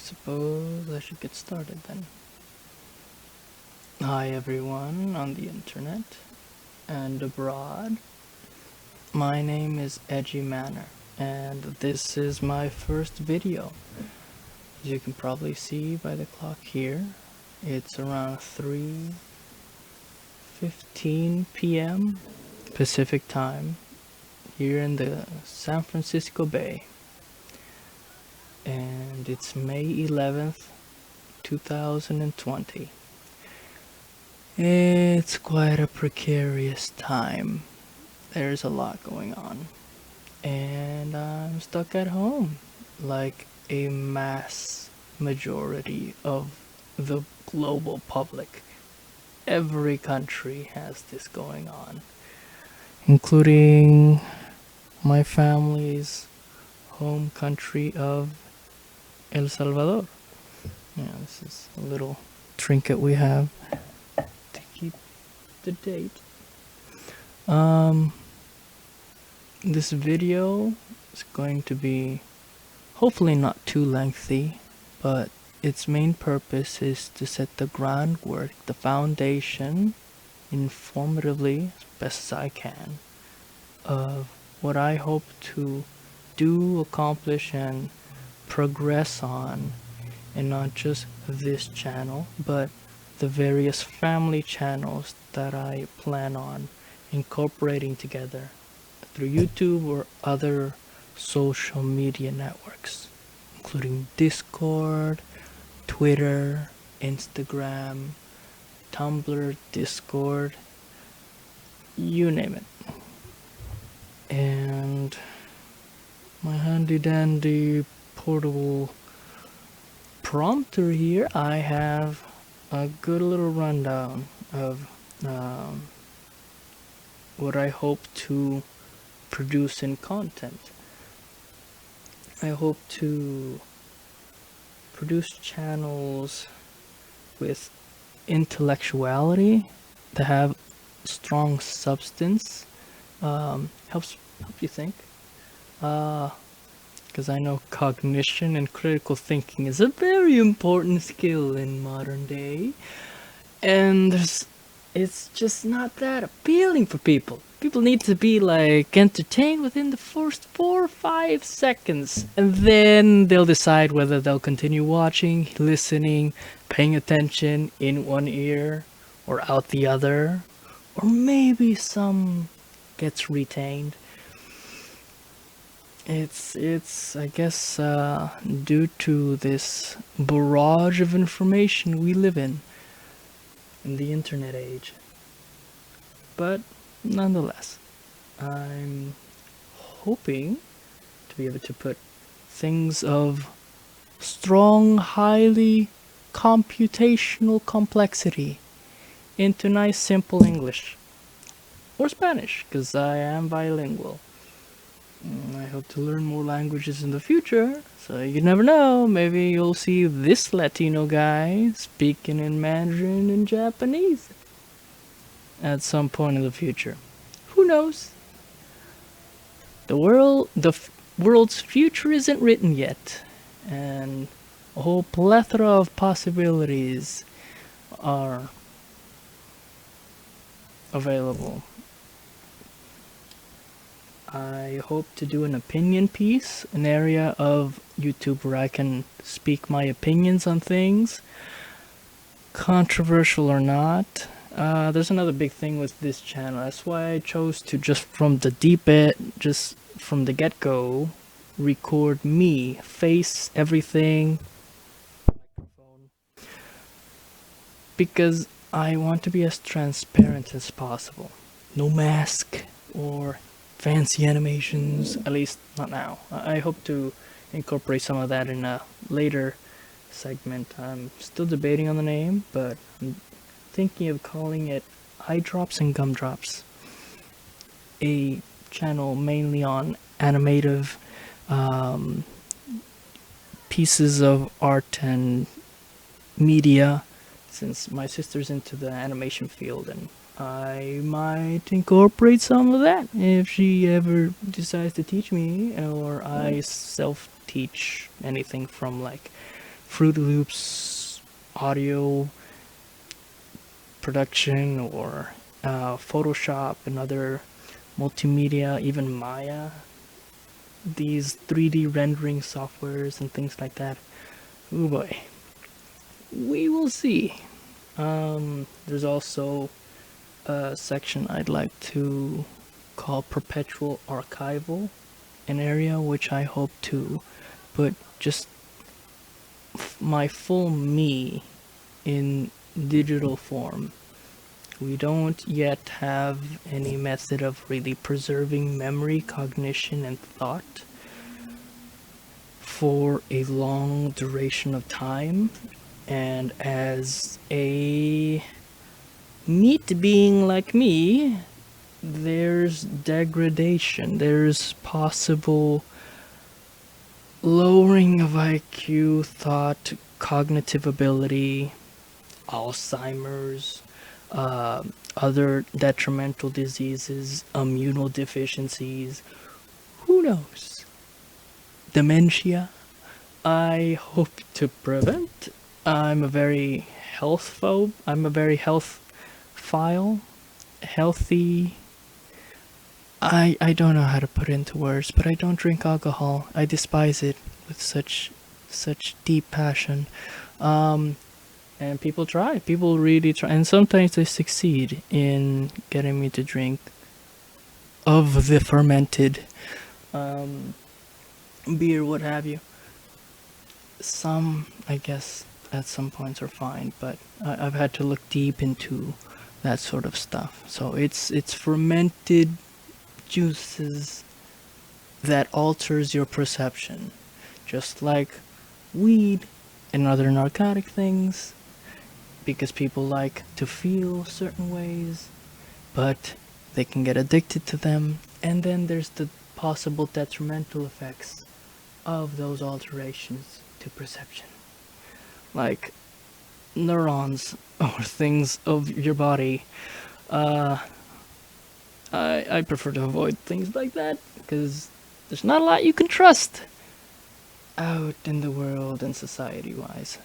suppose I should get started then. Hi everyone on the internet and abroad. My name is EJY Manor, and this is my first video. As you can probably see by the clock here, it's around 3:15 p.m. Pacific time here in the San Francisco Bay. And it's May 11th, 2020. It's quite a precarious time. There's a lot going on. And I'm stuck at home, like a mass majority of the global public. Every country has this going on, including my family's home country of El Salvador. Yeah, this is a little trinket we have to keep the date. This video is going to be hopefully not too lengthy, but its main purpose is to set the groundwork, the foundation, informatively, as best as I can, of what I hope to do, accomplish, and progress on, and not just this channel, but the various family channels that I plan on incorporating together through YouTube or other social media networks, including Discord, Twitter, Instagram, Tumblr, Discord, you name it. And my handy dandy portable prompter here, I have a good little rundown of what I hope to produce in content. I hope to produce channels with intellectuality, that have strong substance, help you think, because I know cognition and critical thinking is a very important skill in modern day, and it's just not that appealing for people. People need to be like entertained within the first 4 or 5 seconds, and then they'll decide whether they'll continue watching, listening, paying attention in one ear or out the other, or maybe some gets retained. It's I guess due to this barrage of information we live in the internet age. But nonetheless, I'm hoping to be able to put things of strong, highly computational complexity into nice, simple English or Spanish, because I am bilingual. I hope to learn more languages in the future, so you never know, maybe you'll see this Latino guy speaking in Mandarin and Japanese at some point in the future. Who knows? The world's future isn't written yet, and a whole plethora of possibilities are available. I hope to do an opinion piece, an area of YouTube where I can speak my opinions on things, controversial or not. There's another big thing with this channel. That's why I chose to just from the get-go, record me, face, everything, microphone, because I want to be as transparent as possible. No mask or fancy animations, at least not now. I hope to incorporate some of that in a later segment. I'm still debating on the name, but I'm thinking of calling it Eye Drops and Gumdrops. A channel mainly on animative pieces of art and media, since my sister's into the animation field, and I might incorporate some of that if she ever decides to teach me, or I self-teach anything from like Fruit Loops audio production, or Photoshop and other multimedia, even Maya, these 3D rendering softwares and things like that. Oh boy, we will see. There's also a section I'd like to call perpetual archival, an area which I hope to put just my full me in digital form. We don't yet have any method of really preserving memory, cognition, and thought for a long duration of time. And as a meat being like me, there's degradation, there's possible lowering of IQ, thought, cognitive ability, Alzheimer's, other detrimental diseases, immunodeficiencies, who knows? Dementia. I hope to prevent. I'm a very healthphile, healthy. I don't know how to put it into words, but I don't drink alcohol. I despise it with such deep passion. And people really try, and sometimes they succeed in getting me to drink of the fermented beer, what have you. Some, I guess, at some points are fine, but I've had to look deep into that sort of stuff. So it's fermented juices that alters your perception, just like weed and other narcotic things, because people like to feel certain ways, but they can get addicted to them. And then there's the possible detrimental effects of those alterations to perception, like neurons or things of your body. I prefer to avoid things like that, because there's not a lot you can trust out in the world and society-wise.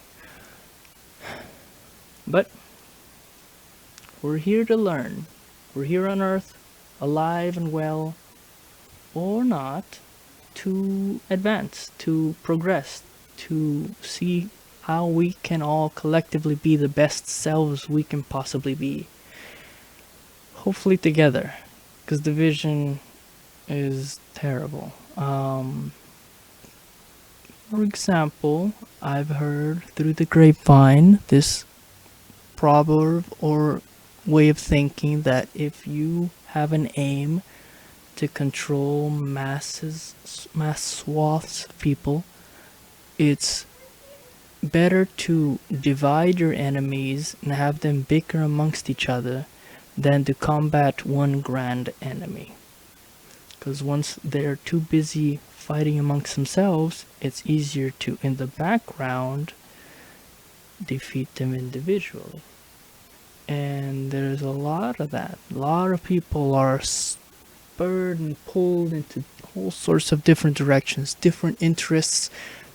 But we're here to learn. We're here on Earth, alive and well, or not, to advance, to progress, to see how we can all collectively be the best selves we can possibly be. Hopefully together, because division is terrible. For example, I've heard through the grapevine this proverb or way of thinking that if you have an aim to control mass swaths of people, it's better to divide your enemies and have them bicker amongst each other than to combat one grand enemy. Because once they're too busy fighting amongst themselves, it's easier to, in the background, defeat them individually. And there's a lot of that. A lot of people are spurred and pulled into all sorts of different directions, different interests,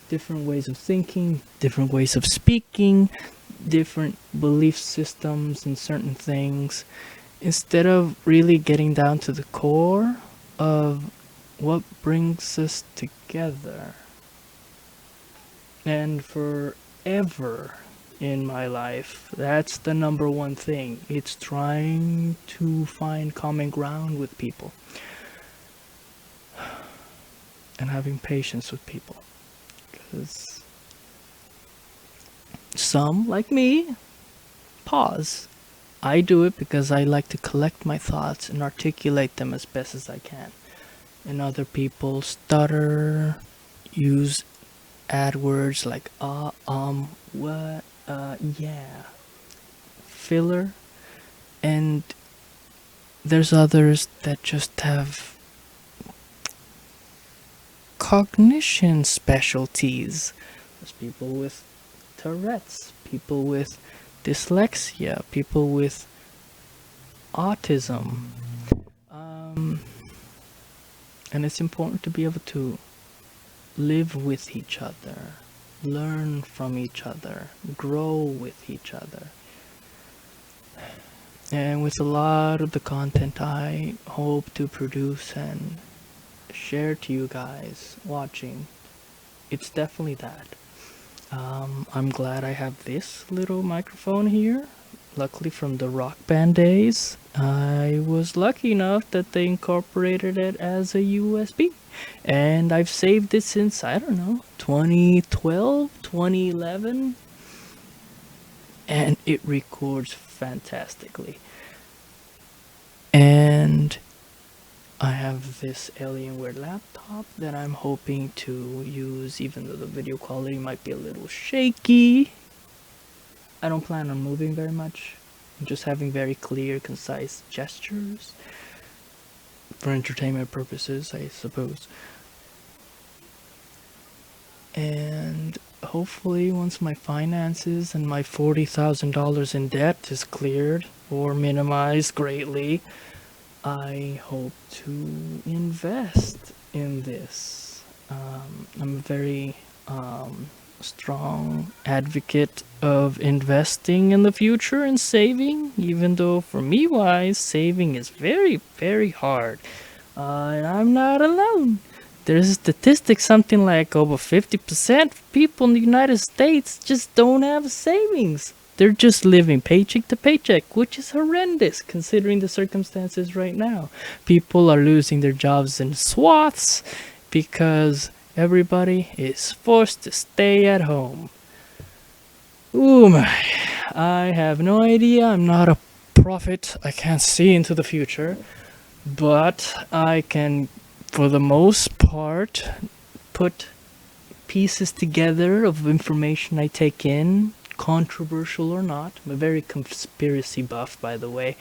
different ways of thinking, different ways of speaking, different belief systems and certain things, instead of really getting down to the core of what brings us together. And forever in my life, that's the number one thing. It's trying to find common ground with people and having patience with people. Because some, like me, pause. I do it because I like to collect my thoughts and articulate them as best as I can. And other people stutter, use add words like what, yeah, filler. And there's others that just have cognition specialties. There's people with Tourette's, people with dyslexia, people with autism. And it's important to be able to live with each other, learn from each other, grow with each other. And with a lot of the content I hope to produce and share to you guys watching, it's definitely that. I'm glad I have this little microphone here. Luckily from the Rock Band days, I was lucky enough that they incorporated it as a USB. And I've saved it since, I don't know, 2012, 2011. And it records fantastically. And I have this Alienware laptop that I'm hoping to use, even though the video quality might be a little shaky. I don't plan on moving very much. I'm just having very clear, concise gestures for entertainment purposes, I suppose. And hopefully once my finances and my $40,000 in debt is cleared or minimized greatly, I hope to invest in this. I'm a very strong advocate of investing in the future and saving, even though for me wise, saving is very, very hard. And I'm not alone. There's a statistic, something like over 50% of people in the United States just don't have savings. They're just living paycheck to paycheck, which is horrendous considering the circumstances right now. People are losing their jobs in swaths because everybody is forced to stay at home. Ooh my, I have no idea. I'm not a prophet. I can't see into the future. But I can, for the most part, put pieces together of information I take in, controversial or not. I'm a very conspiracy buff, by the way,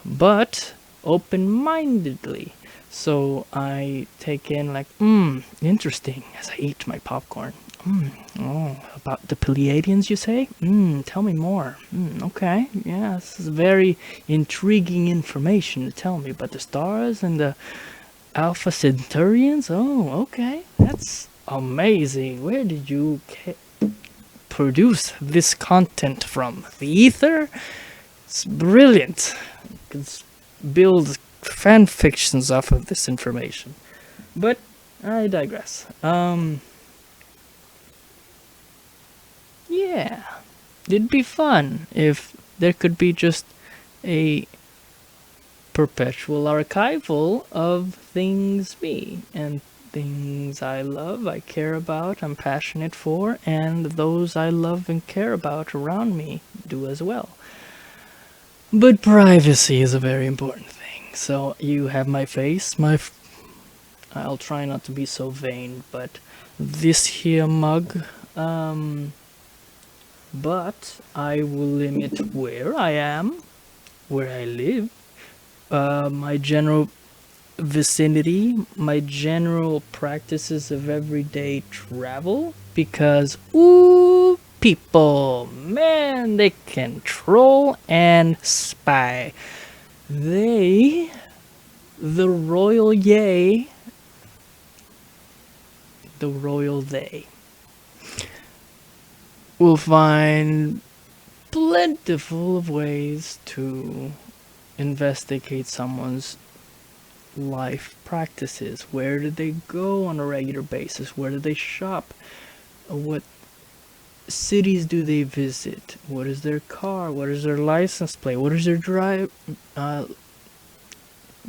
but open-mindedly. So I take in like, interesting, as I eat my popcorn. Oh, about the Pleiadians, you say? Tell me more. Okay, yeah, this is very intriguing information to tell me about the stars and the Alpha Centaurians. Oh, okay, that's amazing. Where did you produce this content from? The ether? It's brilliant. You can build fan fictions off of this information. But I digress. Yeah, it'd be fun if there could be just a perpetual archival of things me and things I love, I care about, I'm passionate for, and those I love and care about around me do as well. But privacy is a very important thing. So you have my face, I'll try not to be so vain, but this here mug, but I will limit where I am, where I live, my general vicinity, my general practices of everyday travel, because people, man, they can troll and spy. The royal they will find plentiful of ways to investigate someone's life practices. Where did they go on a regular basis? Where do they shop? What cities do they visit? What is their car? What is their license plate? What is their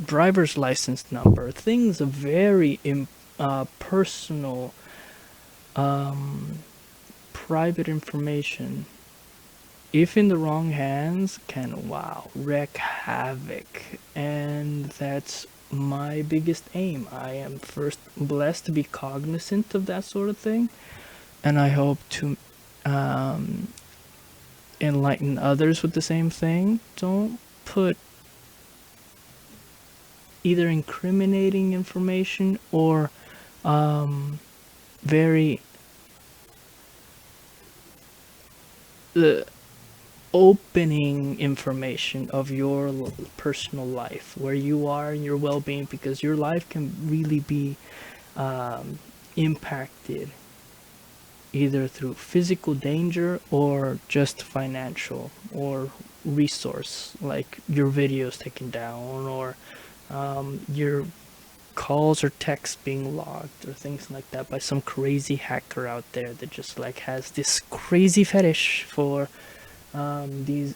driver's license number? Things of very personal, private information, if in the wrong hands, can wreak havoc. And that's my biggest aim. I am first blessed to be cognizant of that sort of thing, and I hope to enlighten others with the same thing. Don't put either incriminating information or very opening information of your personal life, where you are and your well-being, because your life can really be impacted either through physical danger or just financial or resource, like your videos taken down, or your calls or texts being logged, or things like that by some crazy hacker out there that just like has this crazy fetish for these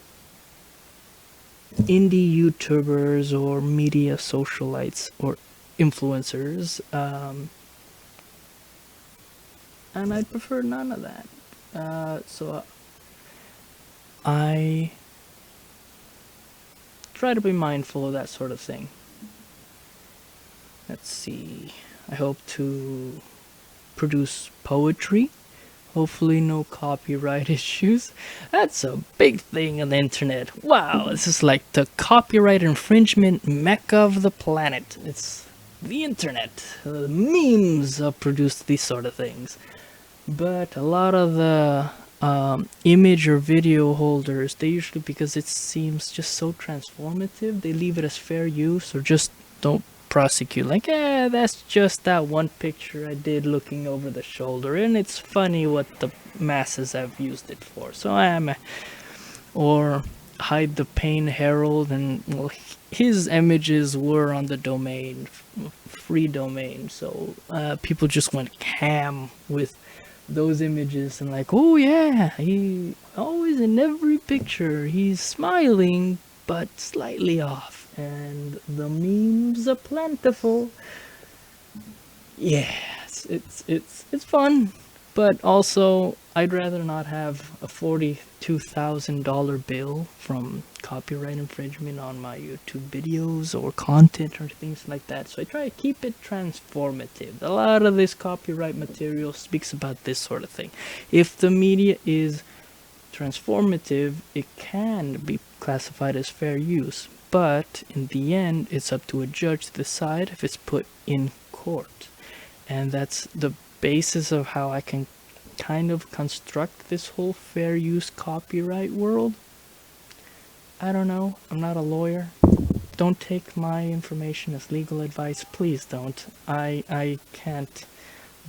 indie YouTubers or media socialites or influencers, and I'd prefer none of that. So I try to be mindful of that sort of thing. Let's see. I hope to produce poetry. Hopefully no copyright issues. That's a big thing on the internet. Wow, this is like the copyright infringement mecca of the planet. It's the internet. Memes have produced these sort of things. But a lot of the image or video holders, they usually, because it seems just so transformative, they leave it as fair use or just don't prosecute. Like, that's just that one picture I did looking over the shoulder, and it's funny what the masses have used it for. So or hide the Pain Herald, and well, his images were on the domain, free domain, so people just went ham with those images and like, oh yeah, he always in every picture he's smiling but slightly off, and the memes are plentiful. Yeah, it's fun, but also I'd rather not have a $42,000 bill from copyright infringement on my YouTube videos or content or things like that. So I try to keep it transformative. A lot of this copyright material speaks about this sort of thing. If the media is transformative, it can be classified as fair use, but in the end it's up to a judge to decide if it's put in court. And that's the basis of how I can kind of construct this whole fair use copyright world. I don't know, I'm not a lawyer. Don't take my information as legal advice, please don't. I can't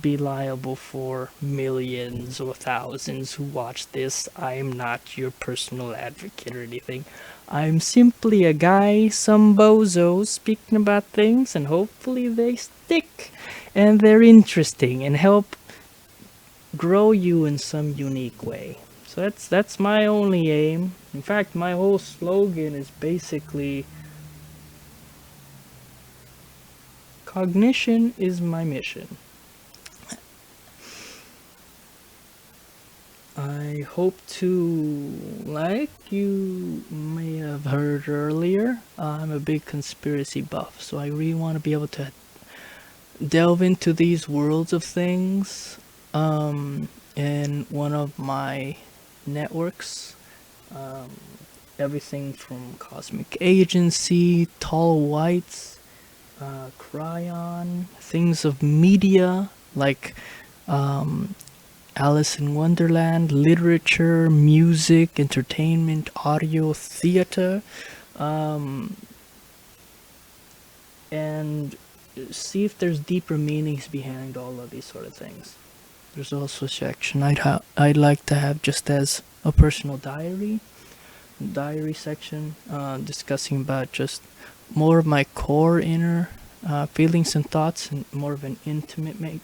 be liable for millions or thousands who watch this. I'm not your personal advocate or anything. I'm simply a guy, some bozos, speaking about things, and hopefully they stick and they're interesting and help grow you in some unique way. So that's my only aim. In fact, my whole slogan is basically cognition is my mission. I hope to, like you may have heard earlier, I'm a big conspiracy buff, so I really want to be able to delve into these worlds of things in one of my networks. Everything from Cosmic Agency, Tall Whites, Cryon, things of media like Alice in Wonderland, literature, music, entertainment, audio, theater, and see if there's deeper meanings behind all of these sort of things. There's also a section I'd like to have just as a personal diary section, discussing about just more of my core inner feelings and thoughts, and more of an intimate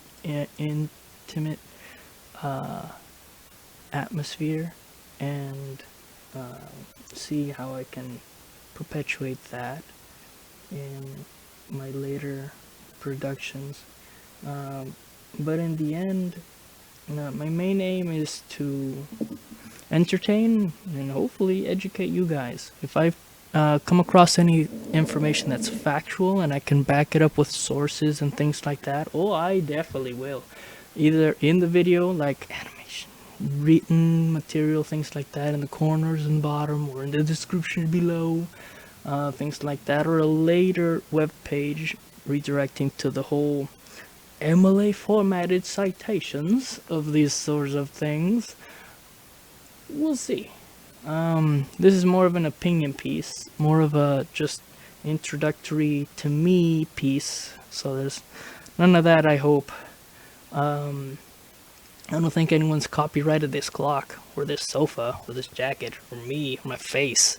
atmosphere, and see how I can perpetuate that in my later productions. But in the end, my main aim is to entertain and hopefully educate you guys. If I've come across any information that's factual and I can back it up with sources and things like that, I definitely will. Either in the video, like animation, written material, things like that in the corners and bottom, or in the description below, things like that, or a later web page redirecting to the whole MLA formatted citations of these sorts of things. We'll see. This is more of an opinion piece, more of a just introductory to me piece, so there's none of that, I hope. I don't think anyone's copyrighted this clock, or this sofa, or this jacket, or me, or my face.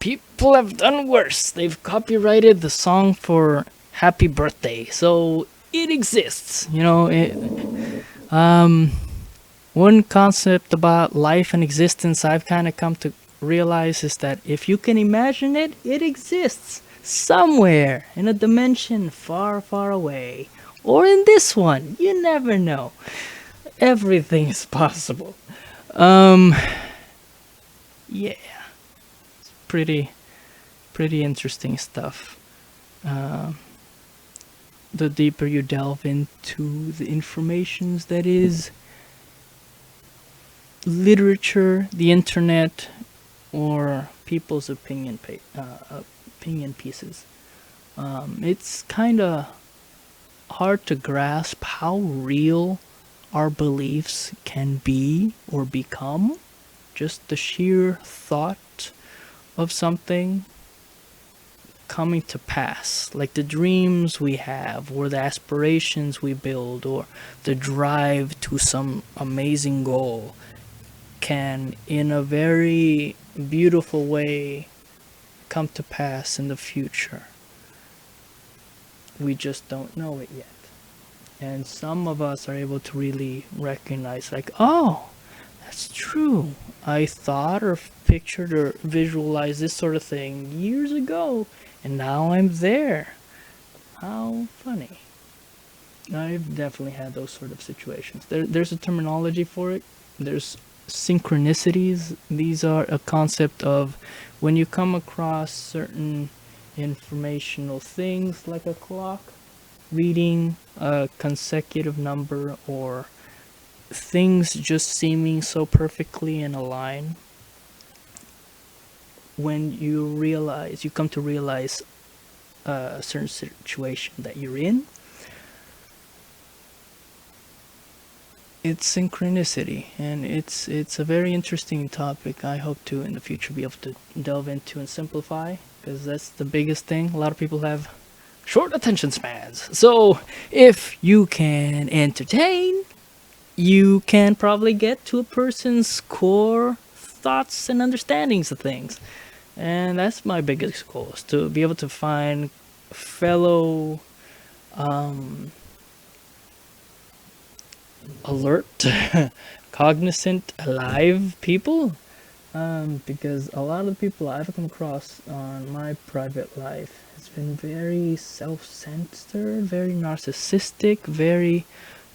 People have done worse. They've copyrighted the song for Happy Birthday, so it exists. One concept about life and existence I've kind of come to realize is that if you can imagine it, it exists somewhere in a dimension far, far away. Or in this one, you never know. Everything is possible. Yeah, it's pretty interesting stuff. The deeper you delve into the informations that is literature, the internet, or people's opinion pieces, it's kind of hard to grasp how real our beliefs can be or become. Just the sheer thought of something coming to pass, like the dreams we have, or the aspirations we build, or the drive to some amazing goal, can, in a very beautiful way, come to pass in the future. We just don't know it yet. And some of us are able to really recognize, like, oh, that's true. I thought or pictured or visualized this sort of thing years ago, and now I'm there. How funny. I've definitely had those sort of situations. There's a terminology for it. There's synchronicities. These are a concept of when you come across certain informational things, like a clock reading a consecutive number, or things just seeming so perfectly in a line. When you come to realize a certain situation that you're in, it's synchronicity, and it's a very interesting topic. I hope to in the future be able to delve into and simplify, because that's the biggest thing. A lot of people have short attention spans. So if you can entertain, you can probably get to a person's core thoughts and understandings of things. And that's my biggest goal, is to be able to find fellow alert, cognizant, alive people. Because a lot of the people I've come across on my private life has been very self-centered, very narcissistic, very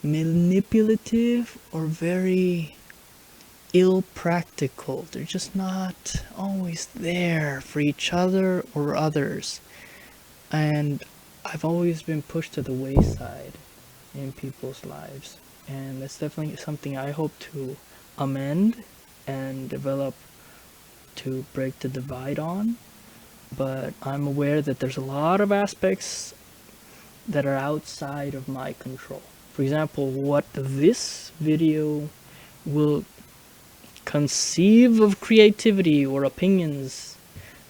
manipulative, or very ill-practical. They're just not always there for each other or others. And I've always been pushed to the wayside in people's lives. And that's definitely something I hope to amend and develop to break the divide on. But I'm aware that there's a lot of aspects that are outside of my control. For example, what this video will conceive of creativity or opinions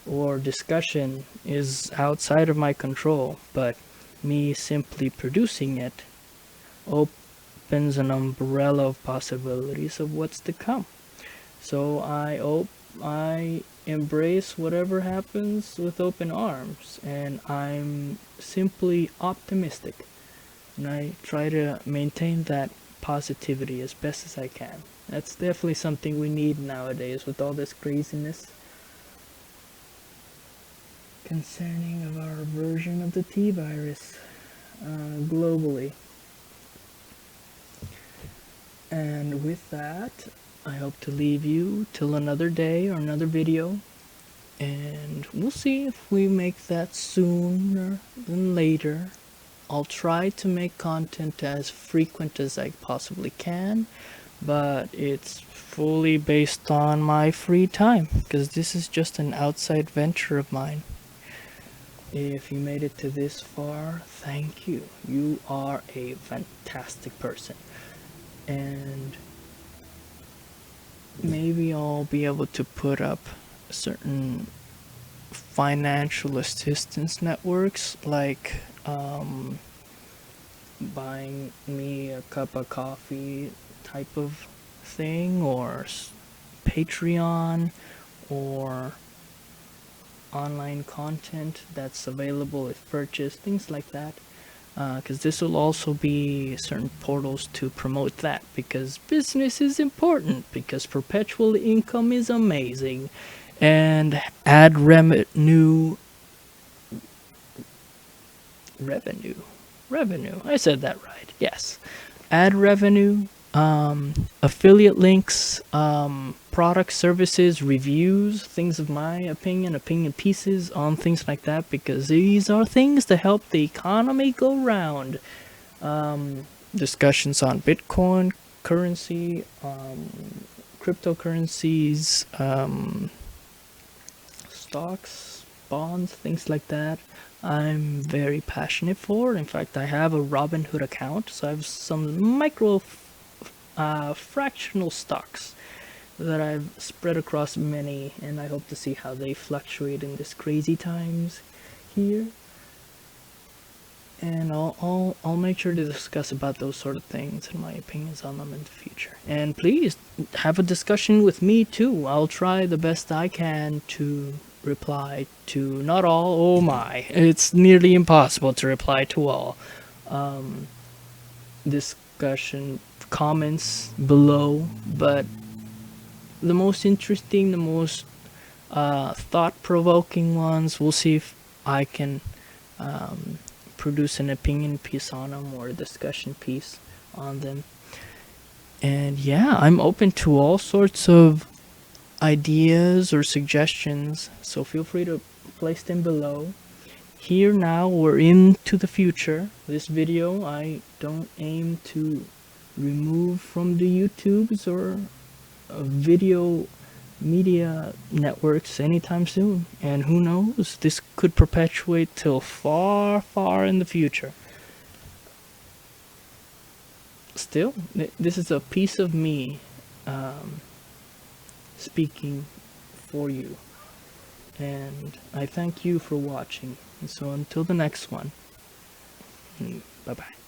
or discussion is outside of my control, but me simply producing it opens an umbrella of possibilities of what's to come. So I embrace whatever happens with open arms, and I'm simply optimistic, and I try to maintain that positivity as best as I can. That's definitely something we need nowadays with all this craziness concerning of our version of the T-virus globally. And with that, I hope to leave you till another day or another video, and we'll see if we make that sooner than later. I'll try to make content as frequent as I possibly can, but it's fully based on my free time, because this is just an outside venture of mine. If you made it to this far, thank you. You are a fantastic person. And maybe I'll be able to put up certain financial assistance networks, like buying me a cup of coffee type of thing, or Patreon, or online content that's available if purchased, things like that. Because this will also be certain portals to promote that, because business is important, because perpetual income is amazing, and ad revenue, I said that right, yes, ad revenue, affiliate links, product, services, reviews, things of my opinion pieces on things like that, because these are things to help the economy go round. Discussions on Bitcoin, currency, cryptocurrencies, stocks, bonds, things like that. I'm very passionate for. In fact, I have a Robinhood account, so I have some micro fractional stocks that I've spread across many, and I hope to see how they fluctuate in this crazy times here. And I'll make sure to discuss about those sort of things and my opinions on them in the future. And please have a discussion with me too. I'll try the best I can to reply to not all. Oh my, it's nearly impossible to reply to all. Discussion comments below, but the most interesting, the most thought-provoking ones, we'll see if I can produce an opinion piece on them or a discussion piece on them. And yeah, I'm open to all sorts of ideas or suggestions, so feel free to place them below. Here now, we're into the future. This video I don't aim to remove from the YouTubes or video media networks anytime soon, and who knows, this could perpetuate till far, far in the future. Still, this is a piece of me speaking for you, and I thank you for watching. And so until the next one, bye bye.